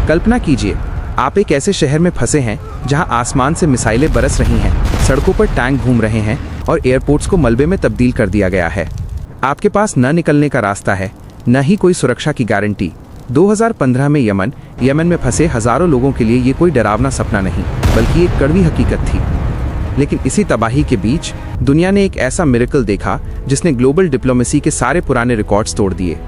कल्पना कीजिए, आप एक ऐसे शहर में फंसे हैं जहां आसमान से मिसाइलें बरस रही हैं, सड़कों पर टैंक घूम रहे हैं और एयरपोर्ट्स को मलबे में तब्दील कर दिया गया है। आपके पास न निकलने का रास्ता है, न ही कोई सुरक्षा की गारंटी। 2015 में यमन में फंसे हजारों लोगों के लिए ये कोई डरावना सपना नहीं, बल्कि एक कड़वी हकीकत थी। लेकिन इसी तबाही के बीच दुनिया ने एक ऐसा मिरेकल देखा जिसने ग्लोबल डिप्लोमेसी के सारे पुराने रिकॉर्ड्स तोड़ दिए।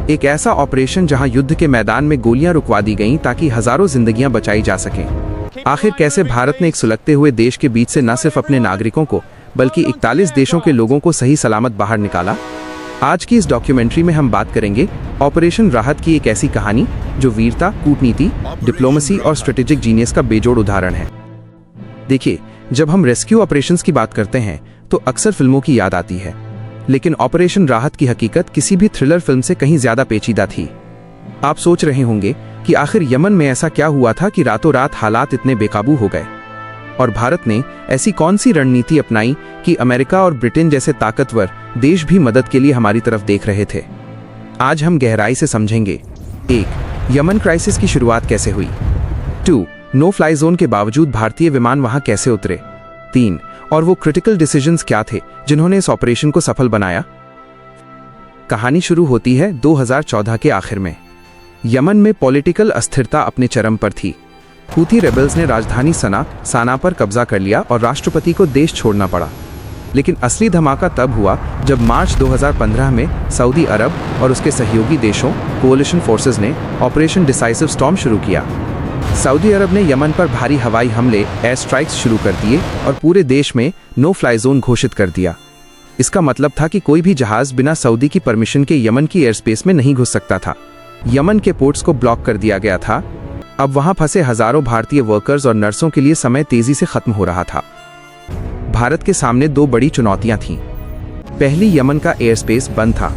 एक ऐसा ऑपरेशन जहां युद्ध के मैदान में गोलियां रुकवा दी गईं ताकि हजारों जिंदगियां बचाई जा सकें। आखिर कैसे भारत ने एक सुलगते हुए देश के बीच से न सिर्फ अपने नागरिकों को बल्कि 41 देशों के लोगों को सही सलामत बाहर निकाला। आज की इस डॉक्यूमेंट्री में हम बात करेंगे ऑपरेशन राहत की, एक ऐसी कहानी जो वीरता, कूटनीति, डिप्लोमेसी और स्ट्रेटेजिक जीनियस का बेजोड़ उदाहरण है। देखिए, जब हम रेस्क्यू ऑपरेशंस की बात करते हैं तो अक्सर फिल्मों की याद आती है, लेकिन ऑपरेशन राहत की हकीकत किसी भी थ्रिलर फिल्म से कहीं ज्यादा पेचीदा थी। आप सोच रहे होंगे कि आखिर यमन में ऐसा क्या हुआ था कि रातों रात हालात इतने बेकाबू हो गए, और भारत ने ऐसी कौन सी रणनीति अपनाई कि अमेरिका और ब्रिटेन जैसे ताकतवर देश भी मदद के लिए हमारी तरफ देख रहे थे। आज हम गहराई से समझेंगे। 1. यमन क्राइसिस की शुरुआत कैसे हुई। 2. नो फ्लाई जोन के बावजूद भारतीय विमान वहां कैसे उतरे। 3. और वो क्रिटिकल डिसीजंस क्या थे जिन्होंने इस ऑपरेशन को सफल बनाया। कहानी शुरू होती है 2014 के आखिर में। यमन में पॉलिटिकल अस्थिरता अपने चरम पर थी। हूथी रेबल्स ने राजधानी सना पर कब्जा कर लिया और राष्ट्रपति को देश छोड़ना पड़ा। लेकिन असली धमाका तब हुआ जब मार्च 2015 में सऊदी अरब और उसके सहयोगी देशों कोलिशन फोर्सेस ने ऑपरेशन डिसाइसिव स्टॉर्म शुरू किया। सऊदी अरब ने यमन पर भारी हवाई हमले, एयर स्ट्राइक्स शुरू कर दिए और पूरे देश में नो फ्लाई जोन घोषित कर दिया। इसका मतलब था कि कोई भी जहाज बिना सऊदी की परमिशन के यमन की एयर स्पेस में नहीं घुस सकता था। यमन के पोर्ट्स को ब्लॉक कर दिया गया था। अब वहां फंसे हजारों भारतीय वर्कर्स और नर्सों के लिए समय तेजी से खत्म हो रहा था। भारत के सामने दो बड़ी चुनौतियां थीं। पहली, यमन का एयर स्पेस बंद था।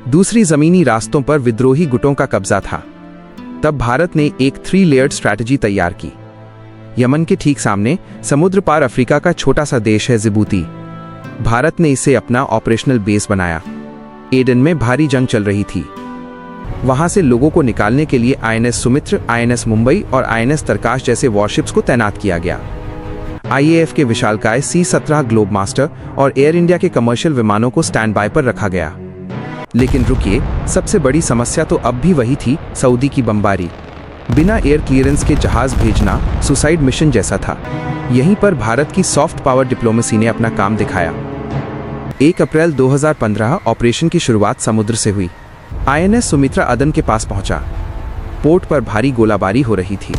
दूसरी, जमीनी रास्तों पर विद्रोही गुटों का कब्जा था। तब भारत ने एक 3 लेयर्ड स्ट्रैटेजी तैयार की। यमन के ठीक सामने समुद्र पार अफ्रीका का छोटा सा देश है जिबूती। भारत ने इसे अपना ऑपरेशनल बेस बनाया। एडन में भारी जंग चल रही थी। वहां से लोगों को निकालने के लिए INS सुमित्र, INS मुंबई और INS तरकाश जैसे वॉरशिप्स को तैनात किया गया। IAF के विशालकाय C-17 ग्लोब मास्टर और एयर इंडिया के कमर्शियल विमानों को स्टैंड बाय पर रखा गया। लेकिन रुकिए, सबसे बड़ी समस्या तो अब भी वही थी, सऊदी की बमबारी। बिना एयर क्लियरेंस के जहाज भेजना सुसाइड मिशन जैसा था। यहीं पर भारत की सॉफ्ट पावर डिप्लोमेसी ने अपना काम दिखाया। 1 अप्रैल 2015 ऑपरेशन की शुरुआत समुद्र से हुई। INS सुमित्रा अदन के पास पहुंचा। पोर्ट पर भारी गोलाबारी हो रही थी।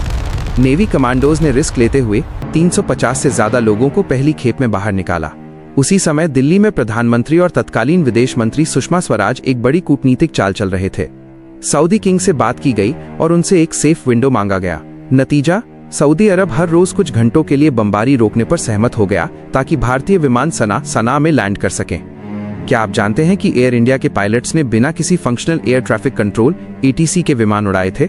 नेवी कमांडोज ने रिस्क लेते हुए 350 से ज्यादा लोगों को पहली खेप में बाहर निकाला। उसी समय दिल्ली में प्रधानमंत्री और तत्कालीन विदेश मंत्री सुषमा स्वराज एक बड़ी कूटनीतिक चाल चल रहे थे। सऊदी किंग से बात की गई और उनसे एक सेफ विंडो मांगा गया। नतीजा, सऊदी अरब हर रोज कुछ घंटों के लिए बमबारी रोकने पर सहमत हो गया ताकि भारतीय विमान सना में लैंड कर सकें। क्या आप जानते हैं कि एयर इंडिया के पायलट्स ने बिना किसी functional air traffic control ATC के विमान उड़ाए थे।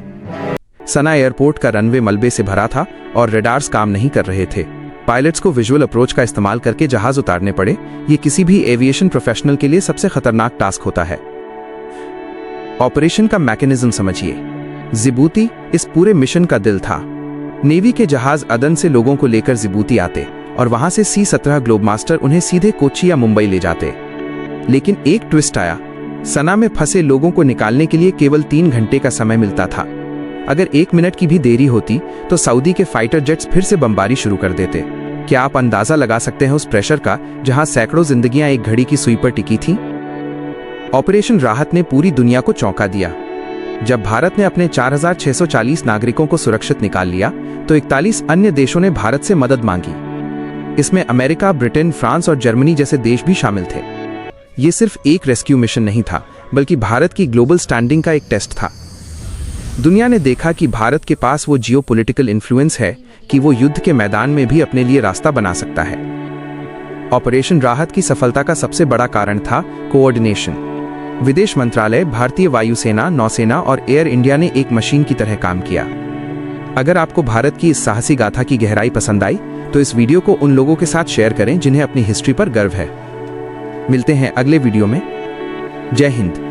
सना एयरपोर्ट का रनवे मलबे से भरा था और रेडार्स काम नहीं कर रहे थे। पायलट्स को विजुअल अप्रोच का इस्तेमाल करके जहाज उतारने पड़े। ये किसी भी एविएशन प्रोफेशनल के लिए सबसे खतरनाक टास्क होता है। ऑपरेशन का मैकेनिज्म समझिए। जिबूती इस पूरे मिशन का दिल था। नेवी के जहाज अदन से लोगों को लेकर जिबूती आते और वहां से C-17 ग्लोब मास्टर उन्हें सीधे कोच्चि या मुंबई ले जाते। लेकिन एक ट्विस्ट आया। सना में फंसे लोगों को निकालने के लिए केवल 3 घंटे का समय मिलता था। अगर 1 मिनट की भी देरी होती तो सऊदी के फाइटर जेट्स फिर से बमबारी शुरू कर देते। क्या आप अंदाजा लगा सकते हैं उस प्रेशर का जहां सैकड़ों जिंदगियां एक घड़ी की सुई पर टिकी थीं? ऑपरेशन राहत ने पूरी दुनिया को चौंका दिया। जब भारत ने अपने 4640 नागरिकों को सुरक्षित निकाल लिया तो 41 अन्य देशों ने भारत से मदद मांगी। इसमें अमेरिका, ब्रिटेन, फ्रांस और जर्मनी जैसे देश भी शामिल थे। ये सिर्फ एक रेस्क्यू मिशन नहीं था, बल्कि भारत की ग्लोबल स्टैंडिंग का एक टेस्ट था। दुनिया ने देखा कि भारत के पास वो जियोपॉलिटिकल इन्फ्लुएंस है कि वो युद्ध के मैदान में भी अपने लिए रास्ता बना सकता है। ऑपरेशन राहत की सफलता का सबसे बड़ा कारण था कोऑर्डिनेशन। विदेश मंत्रालय, भारतीय वायुसेना, नौसेना और एयर इंडिया ने एक मशीन की तरह काम किया। अगर आपको भारत की इस साहसी गाथा की गहराई पसंद आई तो इस वीडियो को उन लोगों के साथ शेयर करें जिन्हें अपनी हिस्ट्री पर गर्व है। मिलते हैं अगले वीडियो में। जय हिंद।